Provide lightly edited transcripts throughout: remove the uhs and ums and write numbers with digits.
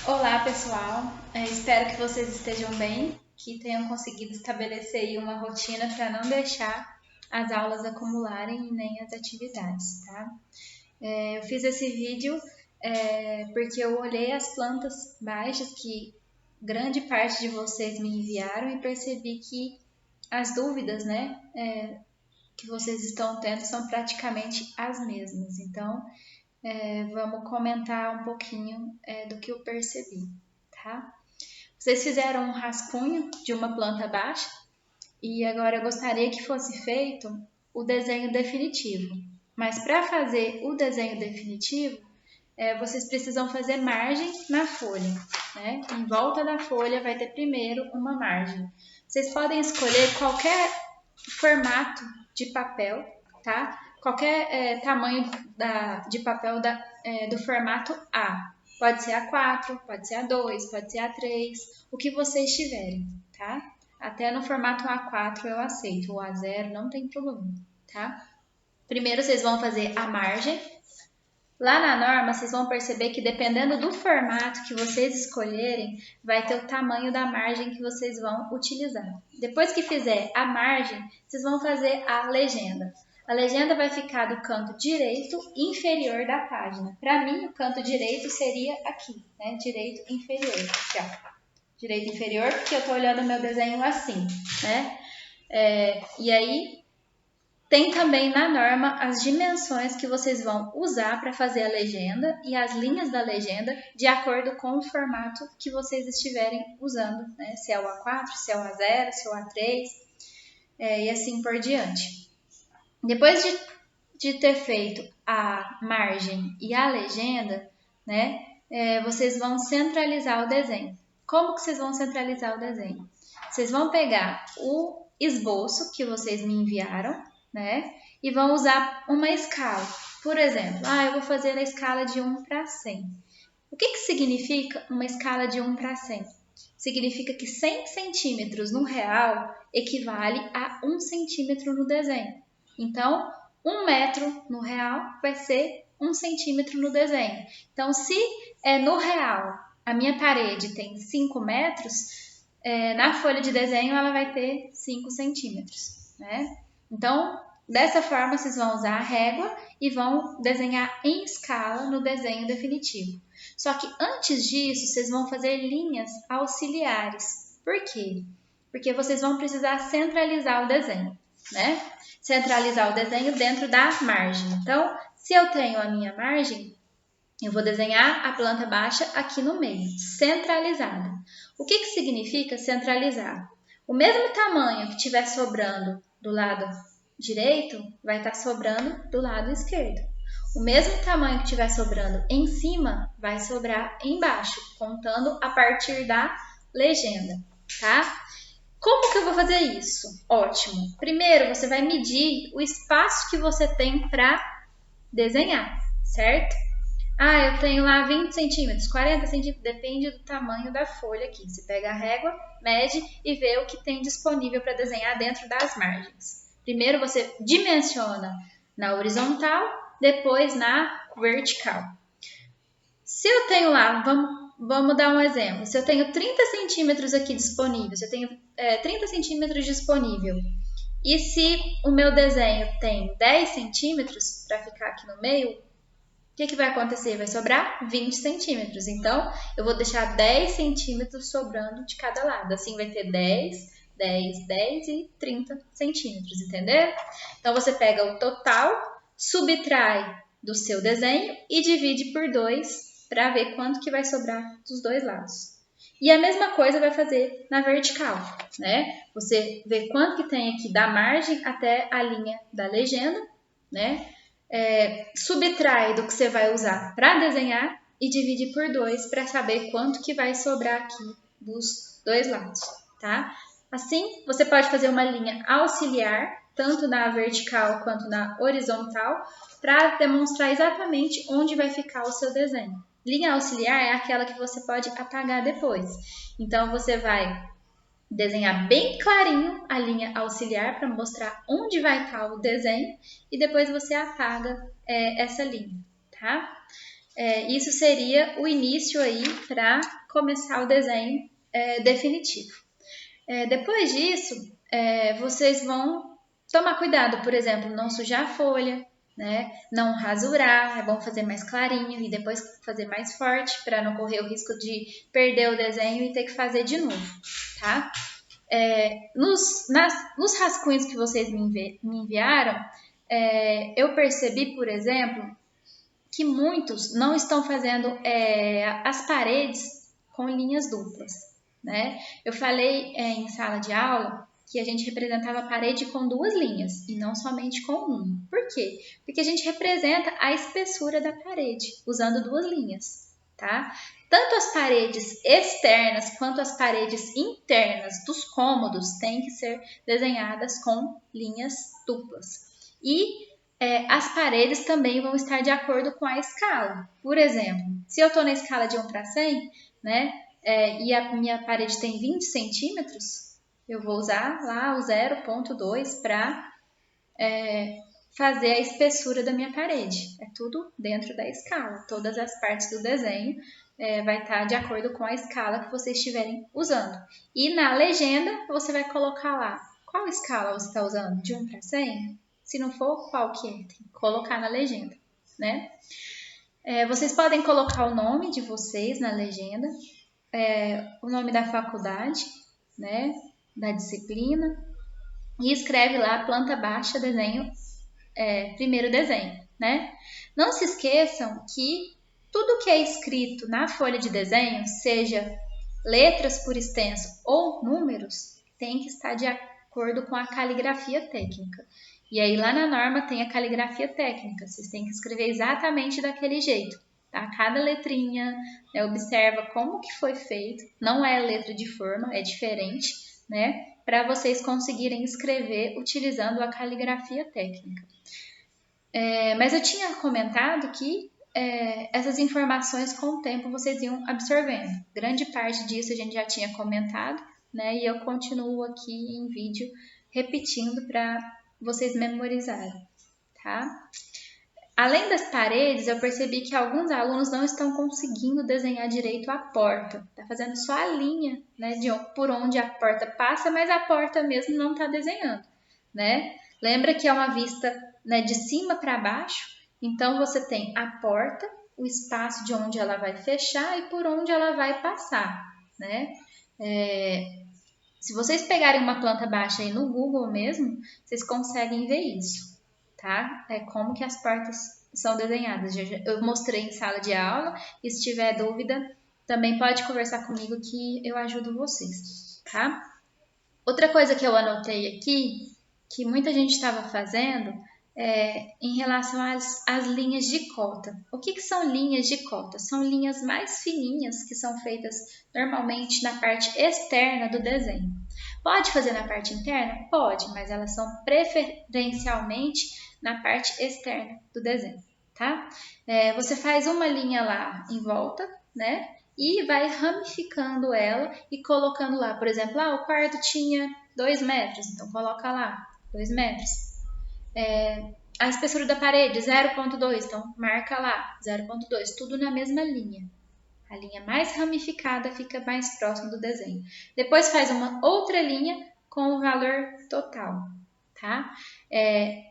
Olá, pessoal. Espero que vocês estejam bem, que tenham conseguido estabelecer aí uma rotina para não deixar as aulas acumularem e nem as atividades, tá? Eu fiz esse vídeo porque eu olhei as plantas baixas que grande parte de vocês me enviaram e percebi que as dúvidas, né, que vocês estão tendo são praticamente as mesmas. Então, vamos comentar um pouquinho do que eu percebi, tá? Vocês fizeram um rascunho de uma planta baixa e agora eu gostaria que fosse feito o desenho definitivo. Mas para fazer o desenho definitivo, vocês precisam fazer margem na folha, né? Em volta da folha vai ter primeiro uma margem. Vocês podem escolher qualquer formato de papel, tá? Qualquer tamanho de papel do formato A. Pode ser A4, pode ser A2, pode ser A3, o que vocês tiverem, tá? Até no formato A4 eu aceito, o A0 não tem problema, tá? Primeiro vocês vão fazer a margem. Lá na norma, vocês vão perceber que dependendo do formato que vocês escolherem, vai ter o tamanho da margem que vocês vão utilizar. Depois que fizer a margem, vocês vão fazer a legenda. A legenda vai ficar do canto direito inferior da página. Para mim, o canto direito seria aqui, né? Direito inferior, aqui, ó. Direito inferior, porque eu estou olhando o meu desenho assim, né? E aí, tem também na norma as dimensões que vocês vão usar para fazer a legenda e as linhas da legenda de acordo com o formato que vocês estiverem usando, né? Se é o A4, se é o A0, se é o A3, e assim por diante. Depois de ter feito a margem e a legenda, né? Vocês vão centralizar o desenho. Como que vocês vão centralizar o desenho? Vocês vão pegar o esboço que vocês me enviaram, né? E vão usar uma escala. Por exemplo, eu vou fazer a escala de 1 para 100. O que significa uma escala de 1 para 100? Significa que 100 centímetros no real equivale a 1 centímetro no desenho. Então, 1 metro no real vai ser 1 centímetro no desenho. Então, se no real a minha parede tem 5 metros, na folha de desenho ela vai ter 5 centímetros, né? Então, dessa forma, vocês vão usar a régua e vão desenhar em escala no desenho definitivo. Só que antes disso, vocês vão fazer linhas auxiliares. Por quê? Porque vocês vão precisar centralizar o desenho, né? Centralizar o desenho dentro da margem. Então, se eu tenho a minha margem, eu vou desenhar a planta baixa aqui no meio, centralizada. O que significa centralizar? O mesmo tamanho que estiver sobrando do lado direito, vai estar sobrando do lado esquerdo. O mesmo tamanho que estiver sobrando em cima, vai sobrar embaixo, contando a partir da legenda, tá? Como que eu vou fazer isso? Ótimo! Primeiro, você vai medir o espaço que você tem para desenhar, certo? Eu tenho lá 20 centímetros, 40 centímetros, depende do tamanho da folha aqui. Você pega a régua, mede e vê o que tem disponível para desenhar dentro das margens. Primeiro você dimensiona na horizontal, depois na vertical. Se eu tenho lá, vamos dar um exemplo. Se eu tenho 30 centímetros aqui disponível, se eu tenho 30 centímetros disponível, e se o meu desenho tem 10 centímetros para ficar aqui no meio, o que vai acontecer? Vai sobrar 20 centímetros. Então, eu vou deixar 10 centímetros sobrando de cada lado. Assim, vai ter 10, 10, 10 e 30 centímetros, entendeu? Então, você pega o total, subtrai do seu desenho e divide por 2 para ver quanto que vai sobrar dos dois lados. E a mesma coisa vai fazer na vertical, né? Você vê quanto que tem aqui da margem até a linha da legenda, né? Subtrai do que você vai usar para desenhar e divide por 2 para saber quanto que vai sobrar aqui dos dois lados, tá? Assim, você pode fazer uma linha auxiliar, tanto na vertical quanto na horizontal, para demonstrar exatamente onde vai ficar o seu desenho. Linha auxiliar é aquela que você pode apagar depois. Então, você vai desenhar bem clarinho a linha auxiliar para mostrar onde vai estar o desenho e depois você apaga essa linha, tá? isso seria o início aí para começar o desenho definitivo. Depois disso, vocês vão tomar cuidado, por exemplo, não sujar a folha, né? Não rasurar, é bom fazer mais clarinho e depois fazer mais forte para não correr o risco de perder o desenho e ter que fazer de novo, tá? Nos rascunhos que vocês me enviaram, eu percebi, por exemplo, que muitos não estão fazendo as paredes com linhas duplas, né? Eu falei em sala de aula que a gente representava a parede com 2 linhas e não somente com uma. Por quê? Porque a gente representa a espessura da parede usando 2 linhas, tá? Tanto as paredes externas quanto as paredes internas dos cômodos têm que ser desenhadas com linhas duplas. E as paredes também vão estar de acordo com a escala. Por exemplo, se eu estou na escala de 1 para 100, né, e a minha parede tem 20 centímetros, eu vou usar lá o 0,2 para fazer a espessura da minha parede. É tudo dentro da escala. Todas as partes do desenho vai estar de acordo com a escala que vocês estiverem usando. E na legenda, você vai colocar lá qual escala você está usando, de 1 para 100? Se não for, qual que é? Tem que colocar na legenda, né? Vocês podem colocar o nome de vocês na legenda, o nome da faculdade, né? Da disciplina, e escreve lá planta baixa, desenho, primeiro desenho, né? Não se esqueçam que tudo que é escrito na folha de desenho, seja letras por extenso ou números, tem que estar de acordo com a caligrafia técnica. E aí lá na norma tem a caligrafia técnica, vocês têm que escrever exatamente daquele jeito, tá? Cada letrinha, observa como que foi feito, não é letra de forma, é diferente, né? Para vocês conseguirem escrever utilizando a caligrafia técnica. Mas eu tinha comentado que essas informações com o tempo vocês iam absorvendo. Grande parte disso a gente já tinha comentado, né? E eu continuo aqui em vídeo repetindo para vocês memorizarem, tá? Além das paredes, eu percebi que alguns alunos não estão conseguindo desenhar direito a porta. Tá fazendo só a linha, né, por onde a porta passa, mas a porta mesmo não está desenhando, né? Lembra que é uma vista, né, de cima para baixo? Então, você tem a porta, o espaço de onde ela vai fechar e por onde ela vai passar, né? Se vocês pegarem uma planta baixa aí no Google mesmo, vocês conseguem ver isso, tá? Como que as portas são desenhadas. Eu mostrei em sala de aula, e se tiver dúvida, também pode conversar comigo que eu ajudo vocês, tá? Outra coisa que eu anotei aqui, que muita gente estava fazendo, em relação às linhas de cota. O que são linhas de cota? São linhas mais fininhas que são feitas normalmente na parte externa do desenho. Pode fazer na parte interna? Pode, mas elas são preferencialmente na parte externa do desenho, tá? Você faz uma linha lá em volta, né? E vai ramificando ela e colocando lá, por exemplo, o quarto tinha 2 metros, então coloca lá 2 metros. A espessura da parede, 0,2, então marca lá 0,2, tudo na mesma linha. A linha mais ramificada fica mais próximo do desenho. Depois faz uma outra linha com o valor total, tá?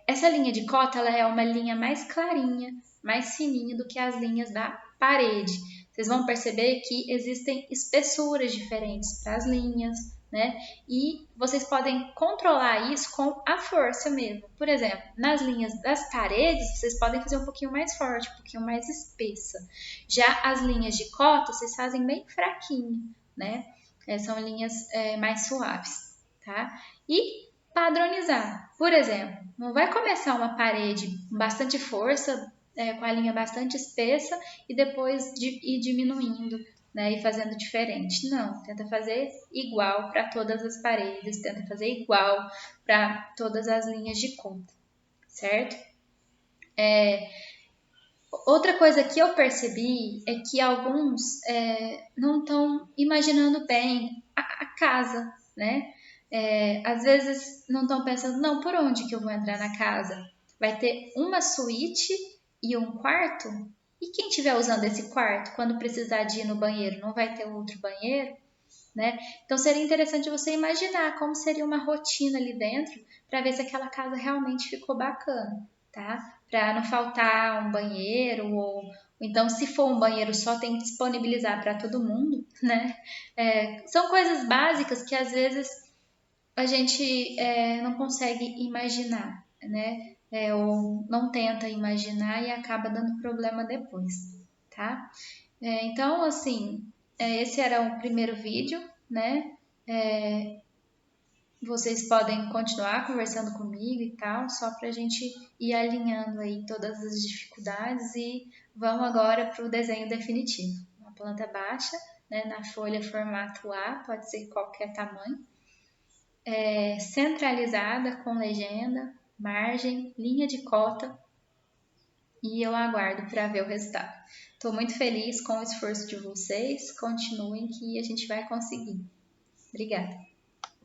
Essa linha de cota, ela é uma linha mais clarinha, mais fininha do que as linhas da parede. Vocês vão perceber que existem espessuras diferentes para as linhas, né? E vocês podem controlar isso com a força mesmo. Por exemplo, nas linhas das paredes, vocês podem fazer um pouquinho mais forte, um pouquinho mais espessa. Já as linhas de cota, vocês fazem bem fraquinho, né? São linhas mais suaves, tá? E padronizar. Por exemplo, não vai começar uma parede com bastante força, com a linha bastante espessa e depois ir diminuindo, né, e fazendo diferente. Não, tenta fazer igual para todas as paredes, tenta fazer igual para todas as linhas de conta, certo? Outra coisa que eu percebi é que alguns não estão imaginando bem a casa, né? Às vezes não estão pensando, não, por onde que eu vou entrar na casa? Vai ter uma suíte e um quarto? E quem estiver usando esse quarto, quando precisar de ir no banheiro, não vai ter outro banheiro, né? Então seria interessante você imaginar como seria uma rotina ali dentro para ver se aquela casa realmente ficou bacana, tá? Para não faltar um banheiro ou então se for um banheiro só tem que disponibilizar para todo mundo, né? São coisas básicas que às vezes a gente não consegue imaginar, né? Ou não tenta imaginar e acaba dando problema depois, tá? Então, assim, esse era o primeiro vídeo, né? Vocês podem continuar conversando comigo e tal, só para a gente ir alinhando aí todas as dificuldades e vamos agora para o desenho definitivo. Uma planta baixa, né, na folha formato A, pode ser qualquer tamanho, centralizada com legenda, margem, linha de cota e eu aguardo para ver o resultado. Estou muito feliz com o esforço de vocês, continuem que a gente vai conseguir. Obrigada.